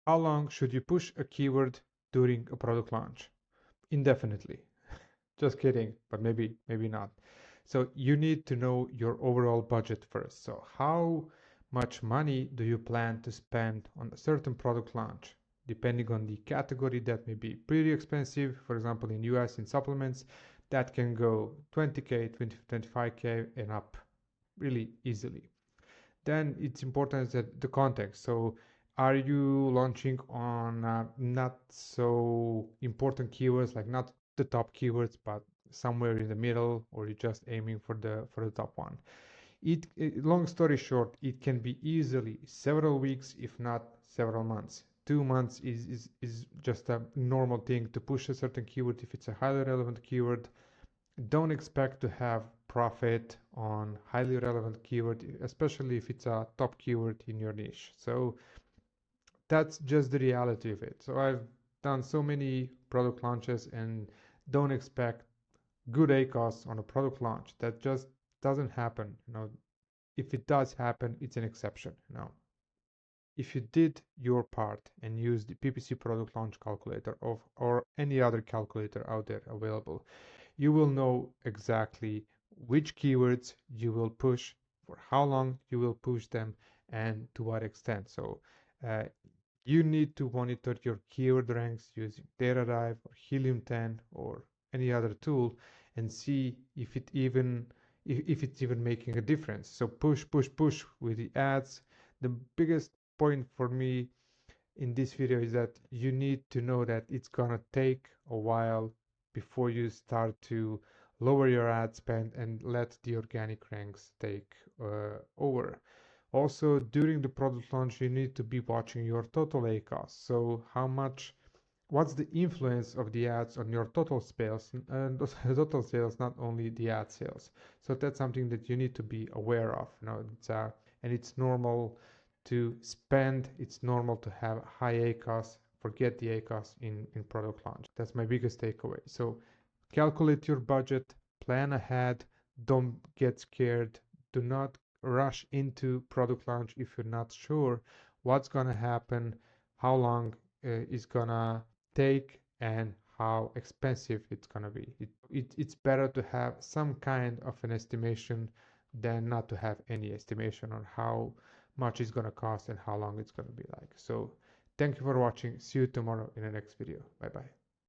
How long should you push a keyword during a product launch? Indefinitely. Just kidding, but maybe not. So you need to know your overall budget first. So how much money do you plan to spend on a certain product launch? Depending on the category, that may be pretty expensive. For example, in US in supplements, that can go 20K, 20, 25K and up really easily. Then it's important that the context. So are you launching on not so important keywords, like not the top keywords, but somewhere in the middle, or you're just aiming for the top one? Long story short, it can be easily several weeks, if not several months. 2 months is just a normal thing to push a certain keyword if it's a highly relevant keyword. Don't expect to have profit on highly relevant keyword, especially if it's a top keyword in your niche. So that's just the reality of it. So I've done so many product launches, and don't expect good ACOS on a product launch. That just doesn't happen. If it does happen, it's an exception. If you did your part and used the PPC product launch calculator or any other calculator out there available, you will know exactly which keywords you will push, for how long you will push them, and to what extent. So uh, you need to monitor your keyword ranks using DataDive or Helium 10 or any other tool, and see if it's even making a difference. So push with the ads. The biggest point for me in this video is that you need to know that it's gonna take a while before you start to lower your ad spend and let the organic ranks take over. Also, during the product launch, you need to be watching your total ACOS. So what's the influence of the ads on your total sales, and total sales, not only the ad sales. So that's something that you need to be aware of. And it's normal to spend. It's normal to have high ACOS. Forget the ACOS in product launch. That's my biggest takeaway. So calculate your budget, plan ahead, don't get scared, do not rush into product launch if you're not sure what's gonna happen, how long it's gonna take, and how expensive it's gonna be. It's better to have some kind of an estimation than not to have any estimation on how much it's gonna cost and how long it's gonna be like. So thank you for watching. See you tomorrow in the next video. Bye bye.